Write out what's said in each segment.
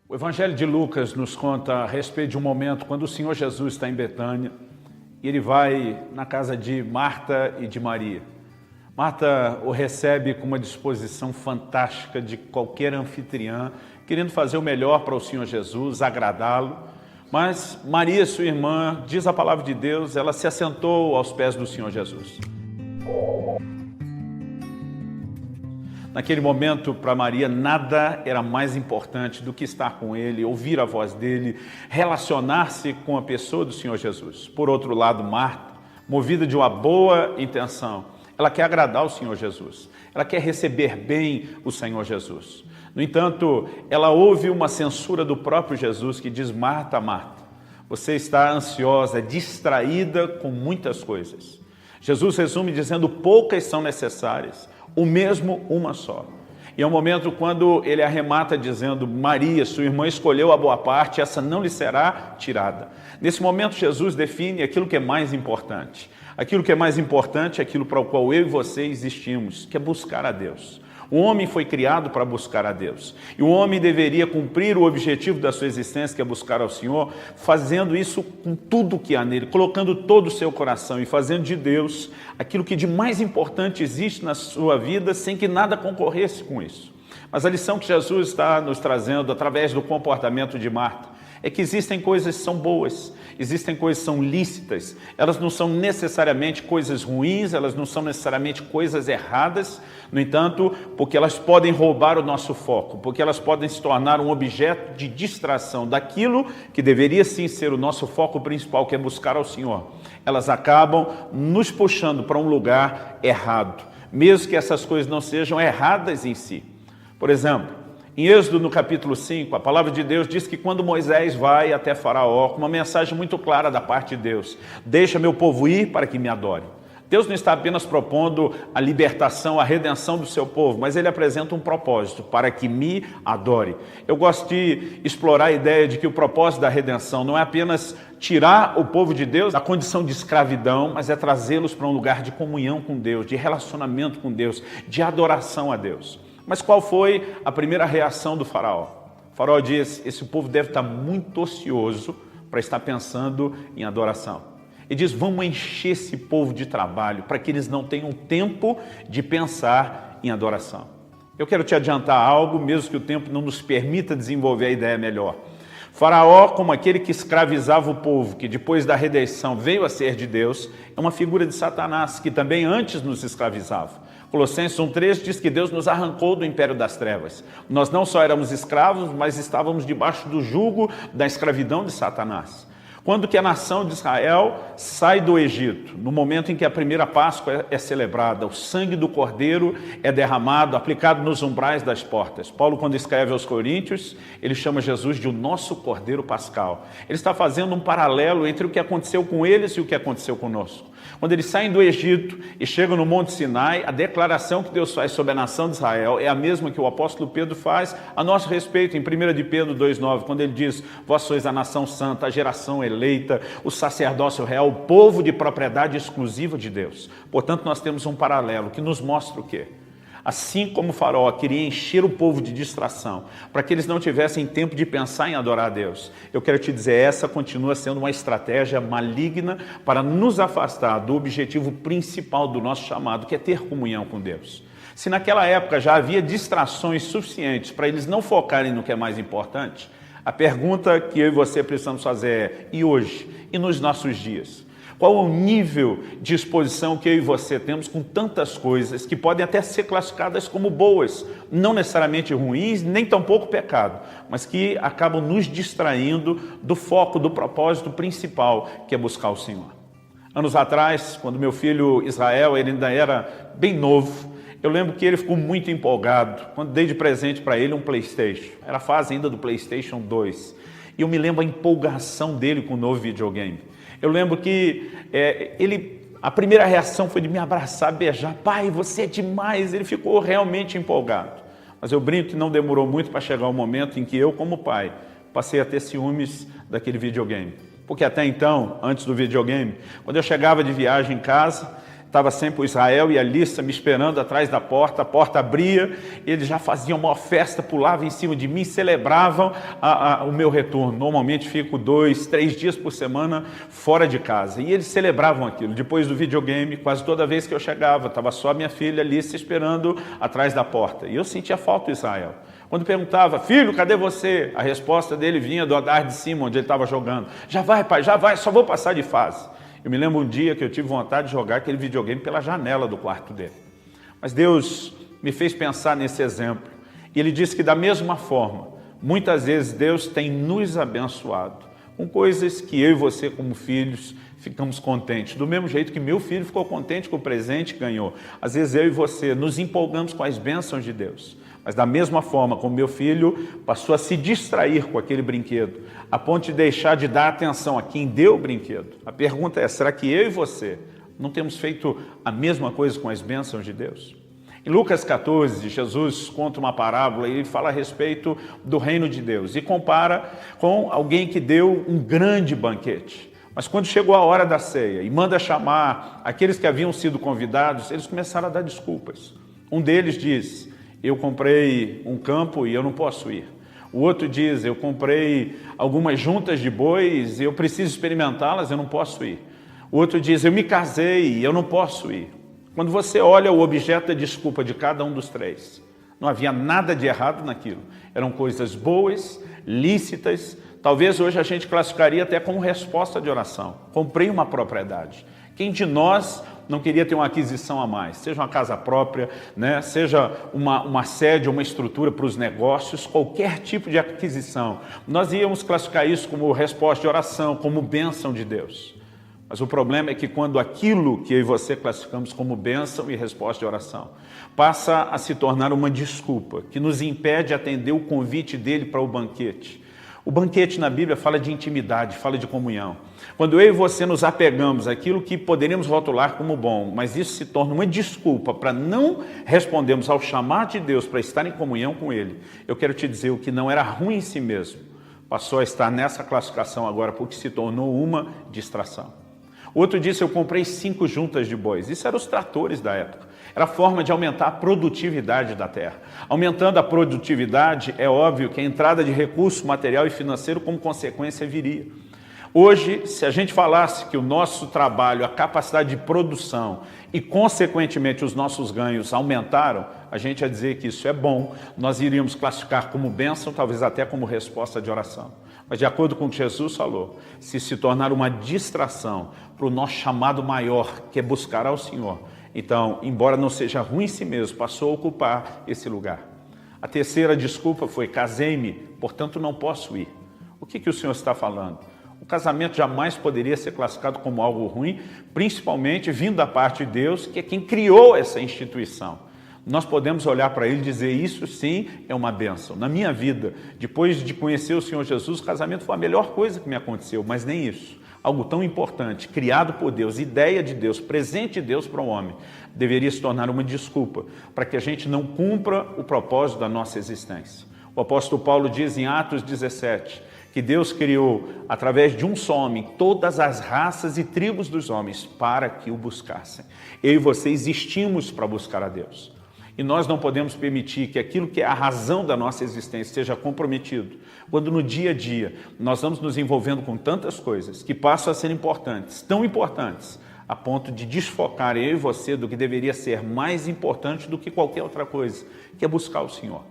O Evangelho de Lucas nos conta a respeito de um momento quando o Senhor Jesus está em Betânia e ele vai na casa de Marta e de Maria. Marta o recebe com uma disposição fantástica de qualquer anfitriã, querendo fazer o melhor para o Senhor Jesus, agradá-lo. Mas Maria, sua irmã, diz a palavra de Deus, ela se assentou aos pés do Senhor Jesus. Naquele momento, para Maria, nada era mais importante do que estar com Ele, ouvir a voz dEle, relacionar-se com a pessoa do Senhor Jesus. Por outro lado, Marta, movida de uma boa intenção, ela quer agradar o Senhor Jesus, ela quer receber bem o Senhor Jesus. No entanto, ela ouve uma censura do próprio Jesus que diz: Marta, Marta, você está ansiosa, distraída com muitas coisas. Jesus resume dizendo: poucas são necessárias, o mesmo uma só. E é um momento quando ele arremata dizendo: Maria, sua irmã, escolheu a boa parte, essa não lhe será tirada. Nesse momento, Jesus define aquilo que é mais importante. Aquilo que é mais importante é aquilo para o qual eu e você existimos, que é buscar a Deus. O homem foi criado para buscar a Deus. E o homem deveria cumprir o objetivo da sua existência, que é buscar ao Senhor, fazendo isso com tudo que há nele, colocando todo o seu coração e fazendo de Deus aquilo que de mais importante existe na sua vida, sem que nada concorresse com isso. Mas a lição que Jesus está nos trazendo através do comportamento de Marta é que existem coisas que são boas, existem coisas que são lícitas, elas não são necessariamente coisas ruins, elas não são necessariamente coisas erradas, no entanto, porque elas podem roubar o nosso foco, porque elas podem se tornar um objeto de distração daquilo que deveria sim ser o nosso foco principal, que é buscar ao Senhor. Elas acabam nos puxando para um lugar errado, mesmo que essas coisas não sejam erradas em si. Por exemplo, em Êxodo, no capítulo 5, a palavra de Deus diz que quando Moisés vai até Faraó, com uma mensagem muito clara da parte de Deus: deixa meu povo ir para que me adore. Deus não está apenas propondo a libertação, a redenção do seu povo, mas ele apresenta um propósito: para que me adore. Eu gosto de explorar a ideia de que o propósito da redenção não é apenas tirar o povo de Deus da condição de escravidão, mas é trazê-los para um lugar de comunhão com Deus, de relacionamento com Deus, de adoração a Deus. Mas qual foi a primeira reação do faraó? O faraó diz: esse povo deve estar muito ocioso para estar pensando em adoração. Ele diz: vamos encher esse povo de trabalho para que eles não tenham tempo de pensar em adoração. Eu quero te adiantar algo, mesmo que o tempo não nos permita desenvolver a ideia melhor. Faraó, como aquele que escravizava o povo, que depois da redenção veio a ser de Deus, é uma figura de Satanás, que também antes nos escravizava. Colossenses 1,3 diz que Deus nos arrancou do império das trevas. Nós não só éramos escravos, mas estávamos debaixo do jugo da escravidão de Satanás. Quando que a nação de Israel sai do Egito? No momento em que a primeira Páscoa é celebrada, o sangue do Cordeiro é derramado, aplicado nos umbrais das portas. Paulo, quando escreve aos Coríntios, ele chama Jesus de o nosso Cordeiro Pascal. Ele está fazendo um paralelo entre o que aconteceu com eles e o que aconteceu conosco. Quando eles saem do Egito e chegam no Monte Sinai, a declaração que Deus faz sobre a nação de Israel é a mesma que o apóstolo Pedro faz a nosso respeito em 1 de Pedro 2,9, quando ele diz: vós sois a nação santa, a geração eleita, o sacerdócio real, o povo de propriedade exclusiva de Deus. Portanto, nós temos um paralelo que nos mostra o quê? Assim como o faraó queria encher o povo de distração, para que eles não tivessem tempo de pensar em adorar a Deus, eu quero te dizer, essa continua sendo uma estratégia maligna para nos afastar do objetivo principal do nosso chamado, que é ter comunhão com Deus. Se naquela época já havia distrações suficientes para eles não focarem no que é mais importante, a pergunta que eu e você precisamos fazer é: e hoje? E nos nossos dias? Qual é o nível de exposição que eu e você temos com tantas coisas que podem até ser classificadas como boas, não necessariamente ruins, nem tampouco pecado, mas que acabam nos distraindo do foco, do propósito principal, que é buscar o Senhor. Anos atrás, quando meu filho Israel ele ainda era bem novo, eu lembro que ele ficou muito empolgado quando dei de presente para ele um PlayStation. Era a fase ainda do PlayStation 2. E eu me lembro a empolgação dele com o novo videogame. Eu lembro que a primeira reação foi de me abraçar, beijar. Pai, você é demais. Ele ficou realmente empolgado. Mas eu brinco que não demorou muito para chegar o momento em que eu, como pai, passei a ter ciúmes daquele videogame. Porque até então, antes do videogame, quando eu chegava de viagem em casa, estava sempre o Israel e a Lícia me esperando atrás da porta, a porta abria, eles já faziam uma festa, pulavam em cima de mim, celebravam o meu retorno. Normalmente fico 2, 3 dias por semana fora de casa, e eles celebravam aquilo. Depois do videogame, quase toda vez que eu chegava, estava só minha filha Lícia esperando atrás da porta, e eu sentia falta do Israel. Quando perguntava, filho, cadê você? A resposta dele vinha do andar de cima, onde ele estava jogando. Já vai, pai, já vai, só vou passar de fase. Eu me lembro um dia que eu tive vontade de jogar aquele videogame pela janela do quarto dele. Mas Deus me fez pensar nesse exemplo. E Ele disse que da mesma forma, muitas vezes Deus tem nos abençoado com coisas que eu e você como filhos ficamos contentes. Do mesmo jeito que meu filho ficou contente com o presente que ganhou. Às vezes eu e você nos empolgamos com as bênçãos de Deus. Mas da mesma forma como meu filho passou a se distrair com aquele brinquedo, a ponto de deixar de dar atenção a quem deu o brinquedo. A pergunta é, será que eu e você não temos feito a mesma coisa com as bênçãos de Deus? Em Lucas 14, Jesus conta uma parábola e ele fala a respeito do reino de Deus e compara com alguém que deu um grande banquete. Mas quando chegou a hora da ceia e manda chamar aqueles que haviam sido convidados, eles começaram a dar desculpas. Um deles diz, eu comprei um campo e eu não posso ir. O outro diz, eu comprei algumas juntas de bois e eu preciso experimentá-las, eu não posso ir. O outro diz, eu me casei e eu não posso ir. Quando você olha o objeto da desculpa de cada um dos três, não havia nada de errado naquilo. Eram coisas boas, lícitas, talvez hoje a gente classificaria até como resposta de oração. Comprei uma propriedade. Quem de nós não queria ter uma aquisição a mais? Seja uma casa própria, né? Seja uma sede, uma estrutura para os negócios, qualquer tipo de aquisição. Nós íamos classificar isso como resposta de oração, como bênção de Deus. Mas o problema é que quando aquilo que eu e você classificamos como bênção e resposta de oração passa a se tornar uma desculpa que nos impede de atender o convite dele para o banquete. O banquete na Bíblia fala de intimidade, fala de comunhão. Quando eu e você nos apegamos àquilo que poderíamos rotular como bom, mas isso se torna uma desculpa para não respondermos ao chamado de Deus para estar em comunhão com Ele, eu quero te dizer, o que não era ruim em si mesmo, passou a estar nessa classificação agora porque se tornou uma distração. Outro disse, eu comprei 5 juntas de bois. Isso eram os tratores da época. Era a forma de aumentar a produtividade da terra. Aumentando a produtividade, é óbvio que a entrada de recurso material e financeiro como consequência viria. Hoje, se a gente falasse que o nosso trabalho, a capacidade de produção e, consequentemente, os nossos ganhos aumentaram, a gente ia dizer que isso é bom, nós iríamos classificar como bênção, talvez até como resposta de oração. Mas, de acordo com o que Jesus falou, se tornar uma distração para o nosso chamado maior, que é buscar ao Senhor, então, embora não seja ruim em si mesmo, passou a ocupar esse lugar. A terceira desculpa foi, casei-me, portanto não posso ir. O que o Senhor está falando? O casamento jamais poderia ser classificado como algo ruim, principalmente vindo da parte de Deus, que é quem criou essa instituição. Nós podemos olhar para ele e dizer, isso sim é uma bênção. Na minha vida, depois de conhecer o Senhor Jesus, o casamento foi a melhor coisa que me aconteceu, mas nem isso. Algo tão importante, criado por Deus, ideia de Deus, presente de Deus para o homem, deveria se tornar uma desculpa para que a gente não cumpra o propósito da nossa existência. O apóstolo Paulo diz em Atos 17, que Deus criou, através de um só homem, todas as raças e tribos dos homens para que o buscassem. Eu e você existimos para buscar a Deus. E nós não podemos permitir que aquilo que é a razão da nossa existência seja comprometido, quando no dia a dia nós vamos nos envolvendo com tantas coisas que passam a ser importantes, tão importantes, a ponto de desfocar eu e você do que deveria ser mais importante do que qualquer outra coisa, que é buscar o Senhor.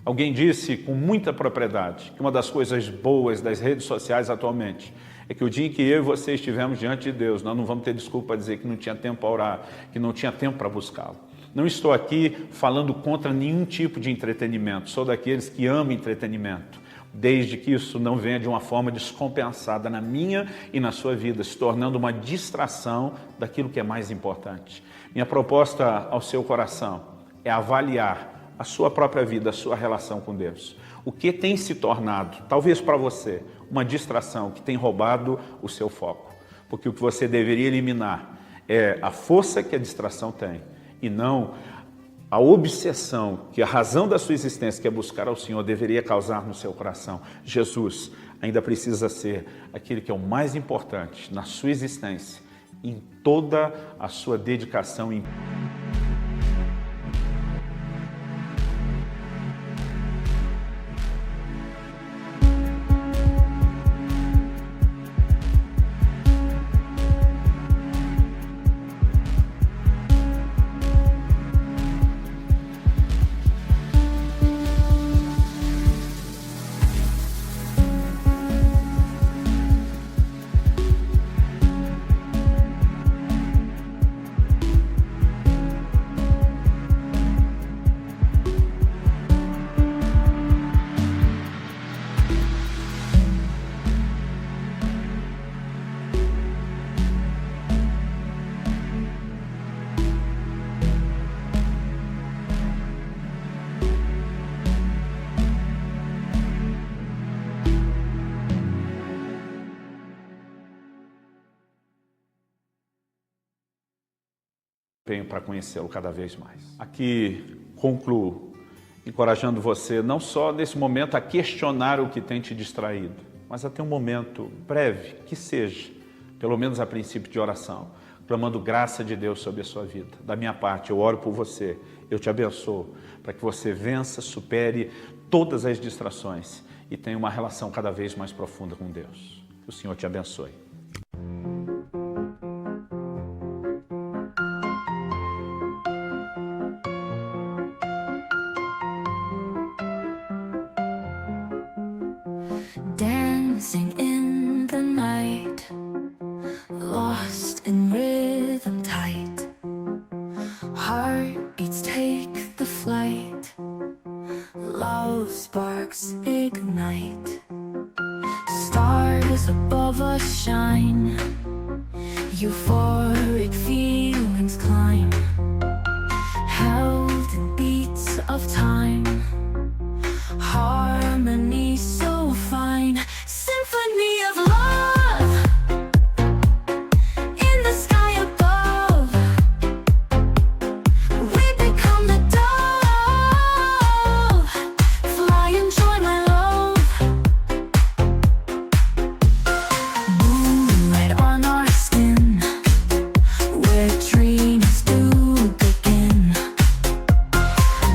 Alguém disse com muita propriedade que uma das coisas boas das redes sociais atualmente é que o dia em que eu e você estivemos diante de Deus, nós não vamos ter desculpa para dizer que não tinha tempo para orar, que não tinha tempo para buscá-lo. Não estou aqui falando contra nenhum tipo de entretenimento, sou daqueles que amam entretenimento, desde que isso não venha de uma forma descompensada na minha e na sua vida, se tornando uma distração daquilo que é mais importante. Minha proposta ao seu coração é avaliar a sua própria vida, a sua relação com Deus. O que tem se tornado, talvez para você, uma distração que tem roubado o seu foco. Porque o que você deveria eliminar é a força que a distração tem e não a obsessão que a razão da sua existência, que é buscar ao Senhor, deveria causar no seu coração. Jesus ainda precisa ser aquele que é o mais importante na sua existência em toda a sua dedicação e empenho para conhecê-lo cada vez mais. Aqui concluo encorajando você não só nesse momento a questionar o que tem te distraído, mas a ter um momento breve, que seja, pelo menos a princípio de oração, clamando graça de Deus sobre a sua vida. Da minha parte, eu oro por você, eu te abençoo, para que você vença, supere todas as distrações e tenha uma relação cada vez mais profunda com Deus. Que o Senhor te abençoe. Dancing in the night, lost in rhythm tight. Heartbeats take the flight, love sparks ignite. Stars above us shine, euphoric feelings climb. Held in beats of time, harmony so fine. Symphony of love in the sky above. We become the dove, fly and join my love. Moonlight on our skin, where dreams do begin.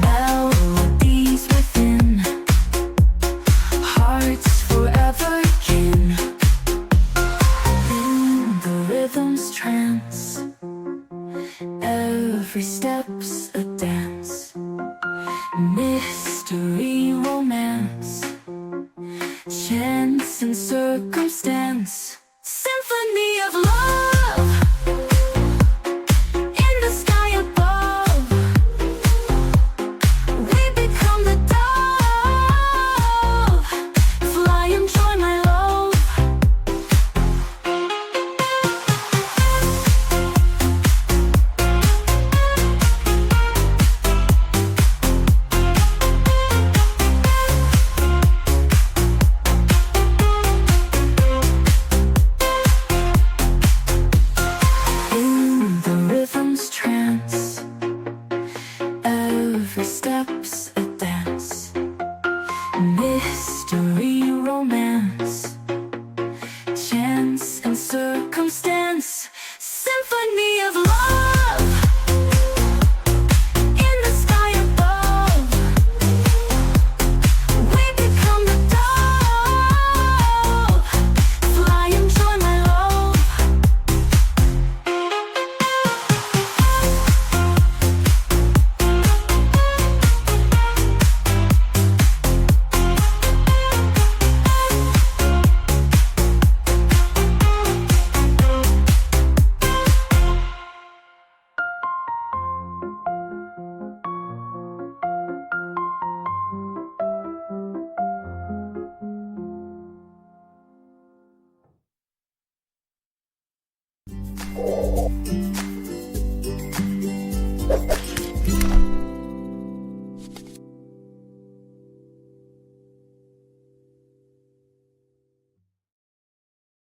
Melodies within, hearts forever kin. In the rhythm's trance, every step's a dance. Mystery, romance, chance and circumstance.